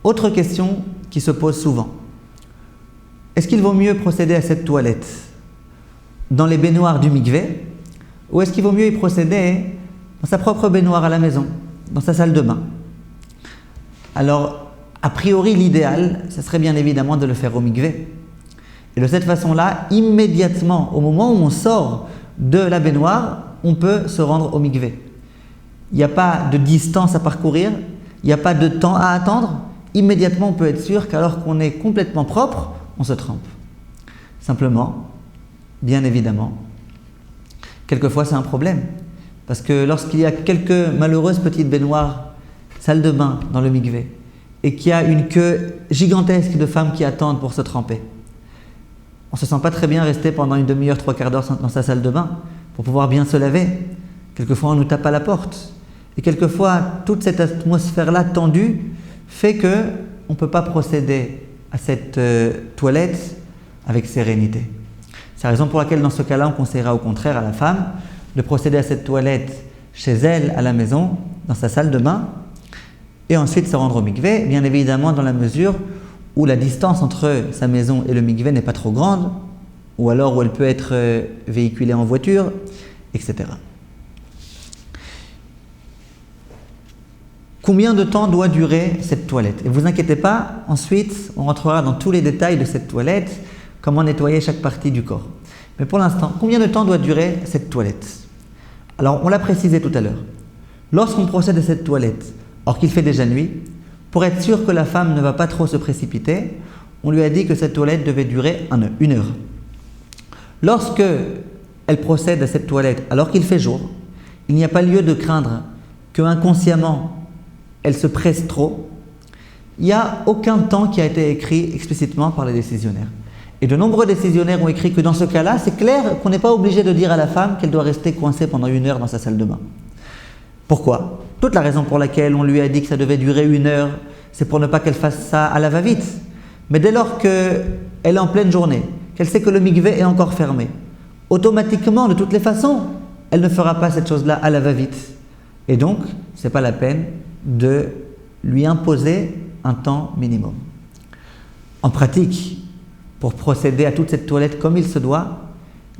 Autre question qui se pose souvent. Est-ce qu'il vaut mieux procéder à cette toilette dans les baignoires du mikvé ou est-ce qu'il vaut mieux y procéder dans sa propre baignoire à la maison, dans sa salle de bain? Alors, a priori, l'idéal, ce serait bien évidemment de le faire au mikvé. Et de cette façon-là, immédiatement, au moment où on sort de la baignoire, on peut se rendre au mikvé. Il n'y a pas de distance à parcourir, il n'y a pas de temps à attendre. Immédiatement, on peut être sûr qu'alors qu'on est complètement propre, on se trempe. Simplement, bien évidemment, quelquefois c'est un problème. Parce que lorsqu'il y a quelques malheureuses petites baignoires, salles de bain dans le mikvé, et qu'il y a une queue gigantesque de femmes qui attendent pour se tremper, on ne se sent pas très bien rester pendant une demi-heure, 3/4 d'heure dans sa salle de bain pour pouvoir bien se laver. Quelquefois, on nous tape à la porte. Et quelquefois, toute cette atmosphère-là tendue fait qu'on ne peut pas procéder à cette toilette avec sérénité. C'est la raison pour laquelle, dans ce cas-là, on conseillera au contraire à la femme de procéder à cette toilette chez elle, à la maison, dans sa salle de bain, et ensuite se rendre au mikvé, bien évidemment dans la mesure où la distance entre sa maison et le mikvé n'est pas trop grande, ou alors où elle peut être véhiculée en voiture, etc. Combien de temps doit durer cette toilette? Et ne vous inquiétez pas, ensuite on rentrera dans tous les détails de cette toilette, comment nettoyer chaque partie du corps. Mais pour l'instant, combien de temps doit durer cette toilette? Alors on l'a précisé tout à l'heure. Lorsqu'on procède à cette toilette, or qu'il fait déjà nuit, pour être sûr que la femme ne va pas trop se précipiter, on lui a dit que cette toilette devait durer 1 heure. Lorsque elle procède à cette toilette alors qu'il fait jour, il n'y a pas lieu de craindre que inconsciemment elle se presse trop. Il n'y a aucun temps qui a été écrit explicitement par les décisionnaires. Et de nombreux décisionnaires ont écrit que dans ce cas-là, c'est clair qu'on n'est pas obligé de dire à la femme qu'elle doit rester coincée pendant 1 heure dans sa salle de bain. Pourquoi? Toute la raison pour laquelle on lui a dit que ça devait durer 1 heure, c'est pour ne pas qu'elle fasse ça à la va-vite. Mais dès lors qu'elle est en pleine journée, qu'elle sait que le mikvé est encore fermé, automatiquement, de toutes les façons, elle ne fera pas cette chose-là à la va-vite. Et donc, ce n'est pas la peine de lui imposer un temps minimum. En pratique, pour procéder à toute cette toilette comme il se doit,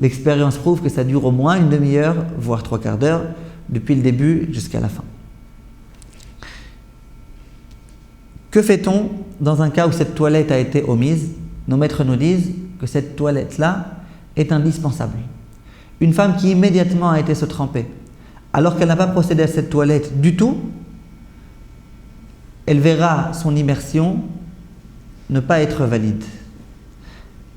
l'expérience prouve que ça dure au moins 1 demi-heure, voire 3/4 d'heure, depuis le début jusqu'à la fin. Que fait-on dans un cas où cette toilette a été omise? Nos maîtres nous disent que cette toilette-là est indispensable. Une femme qui immédiatement a été se tremper, alors qu'elle n'a pas procédé à cette toilette du tout, elle verra son immersion ne pas être valide.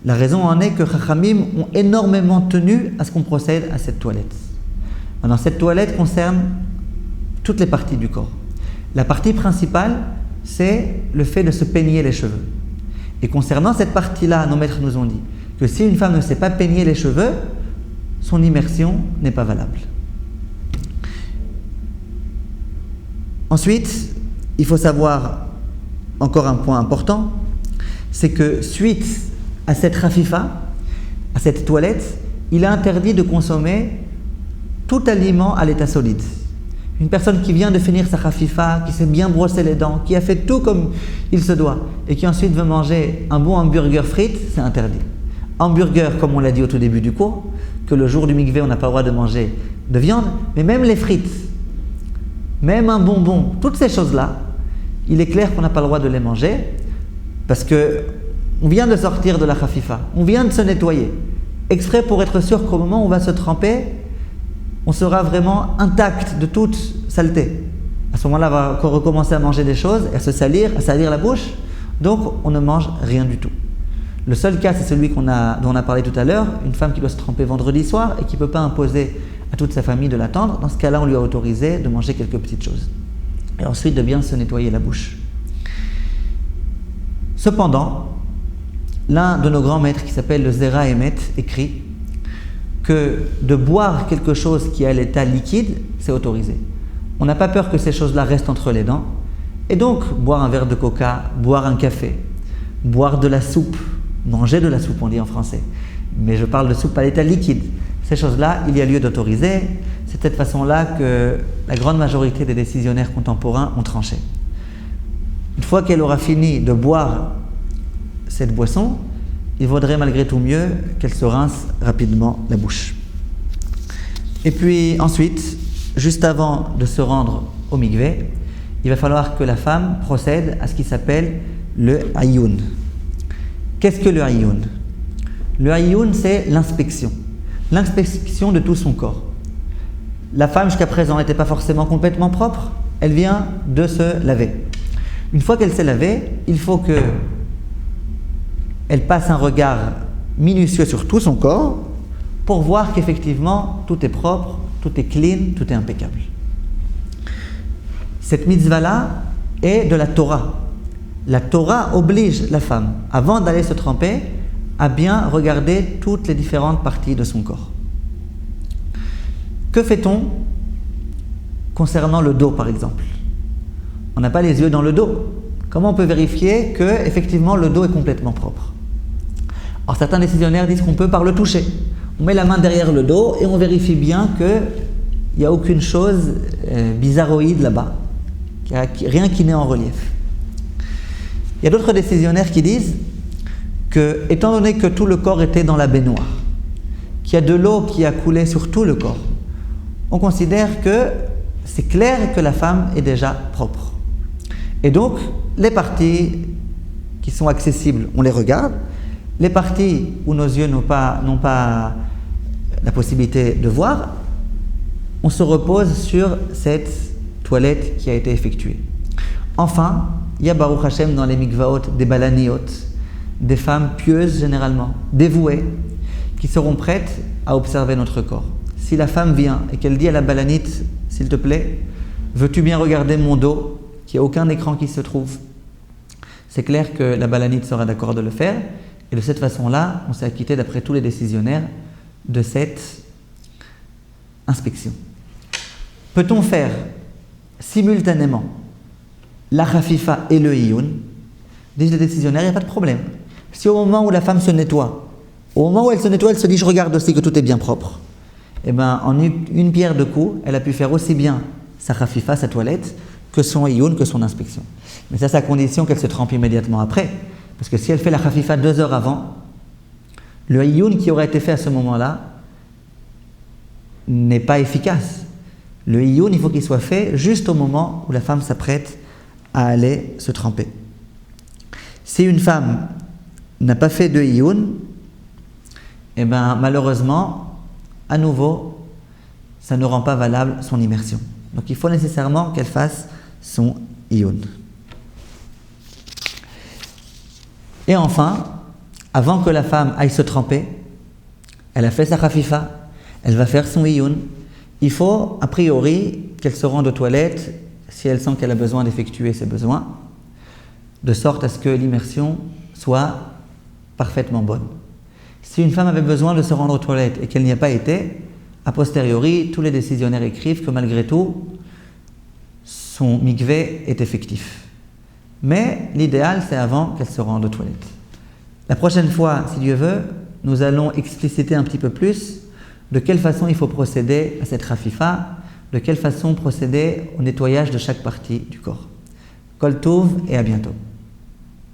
La raison en est que Chachamim ont énormément tenu à ce qu'on procède à cette toilette. Maintenant, cette toilette concerne toutes les parties du corps. La partie principale, c'est le fait de se peigner les cheveux. Et concernant cette partie-là, nos maîtres nous ont dit que si une femme ne sait pas peigner les cheveux, son immersion n'est pas valable. Ensuite, il faut savoir encore un point important, c'est que suite à cette rafifa, à cette toilette, il est interdit de consommer tout aliment à l'état solide. Une personne qui vient de finir sa rafifa, qui s'est bien brossé les dents, qui a fait tout comme il se doit, et qui ensuite veut manger un bon hamburger frites, c'est interdit. Hamburger, comme on l'a dit au tout début du cours, que le jour du mikvé, on n'a pas le droit de manger de viande, mais même les frites, même un bonbon, toutes ces choses-là, il est clair qu'on n'a pas le droit de les manger parce qu'on vient de sortir de la khafifa, on vient de se nettoyer, exprès pour être sûr qu'au moment où on va se tremper, on sera vraiment intact de toute saleté. À ce moment-là, on va recommencer à manger des choses, à se salir, à salir la bouche, donc on ne mange rien du tout. Le seul cas, c'est celui dont on a parlé tout à l'heure, une femme qui doit se tremper vendredi soir et qui ne peut pas imposer à toute sa famille de l'attendre. Dans ce cas-là, on lui a autorisé de manger quelques petites choses. Et ensuite de bien se nettoyer la bouche. Cependant, l'un de nos grands maîtres qui s'appelle le Zera Emet écrit que de boire quelque chose qui est à l'état liquide, c'est autorisé. On n'a pas peur que ces choses-là restent entre les dents. Et donc, boire un verre de coca, boire un café, boire de la soupe, manger de la soupe, on dit en français. Mais je parle de soupe à l'état liquide. Ces choses-là, il y a lieu d'autoriser. C'est de cette façon-là que la grande majorité des décisionnaires contemporains ont tranché. Une fois qu'elle aura fini de boire cette boisson, il vaudrait malgré tout mieux qu'elle se rince rapidement la bouche. Et puis ensuite, juste avant de se rendre au mikvé, il va falloir que la femme procède à ce qui s'appelle le ayoun. Qu'est-ce que le ayoun? Le ayoun, c'est l'inspection. L'inspection de tout son corps. La femme, jusqu'à présent, n'était pas forcément complètement propre. Elle vient de se laver. Une fois qu'elle s'est lavée, il faut qu'elle passe un regard minutieux sur tout son corps pour voir qu'effectivement, tout est propre, tout est clean, tout est impeccable. Cette mitzvah-là est de la Torah. La Torah oblige la femme, avant d'aller se tremper, à bien regarder toutes les différentes parties de son corps. Que fait-on concernant le dos, par exemple? On n'a pas les yeux dans le dos. Comment on peut vérifier que, effectivement, le dos est complètement propre? Alors certains décisionnaires disent qu'on peut par le toucher. On met la main derrière le dos et on vérifie bien qu'il n'y a aucune chose bizarroïde là-bas, rien qui n'est en relief. Il y a d'autres décisionnaires qui disent que, étant donné que tout le corps était dans la baignoire, qu'il y a de l'eau qui a coulé sur tout le corps, on considère que c'est clair que la femme est déjà propre. Et donc, les parties qui sont accessibles, on les regarde. Les parties où nos yeux n'ont pas la possibilité de voir, on se repose sur cette toilette qui a été effectuée. Enfin, il y a Baruch Hashem dans les mikvaot des balaniot, des femmes pieuses généralement, dévouées, qui seront prêtes à observer notre corps. Si la femme vient et qu'elle dit à la balanite, s'il te plaît, veux-tu bien regarder mon dos, qu'il n'y a aucun écran qui se trouve, c'est clair que la balanite sera d'accord de le faire. Et de cette façon-là, on s'est acquitté, d'après tous les décisionnaires, de cette inspection. Peut-on faire simultanément la khafifa et le iyun? Disent les décisionnaires, il n'y a pas de problème. Si au moment où la femme se nettoie, elle se dit, je regarde aussi que tout est bien propre, et bien en une pierre deux coups, elle a pu faire aussi bien sa khafifa, sa toilette, que son iyun, que son inspection. Mais ça, c'est à condition qu'elle se trempe immédiatement après. Parce que si elle fait la khafifa 2 heures avant, le iyun qui aurait été fait à ce moment-là n'est pas efficace. Le iyun, il faut qu'il soit fait juste au moment où la femme s'apprête à aller se tremper. Si une femme n'a pas fait de iyun, eh bien malheureusement, à nouveau, ça ne rend pas valable son immersion. Donc il faut nécessairement qu'elle fasse son iyun. Et enfin, avant que la femme aille se tremper, elle a fait sa khafifa, elle va faire son iyun. Il faut, a priori, qu'elle se rende aux toilettes si elle sent qu'elle a besoin d'effectuer ses besoins, de sorte à ce que l'immersion soit parfaitement bonne. Si une femme avait besoin de se rendre aux toilettes et qu'elle n'y a pas été, a posteriori, tous les décisionnaires écrivent que malgré tout, son mikvé est effectif. Mais l'idéal, c'est avant qu'elle se rende aux toilettes. La prochaine fois, si Dieu veut, nous allons expliciter un petit peu plus de quelle façon il faut procéder à cette khafifa, de quelle façon procéder au nettoyage de chaque partie du corps. Kol Tov et à bientôt.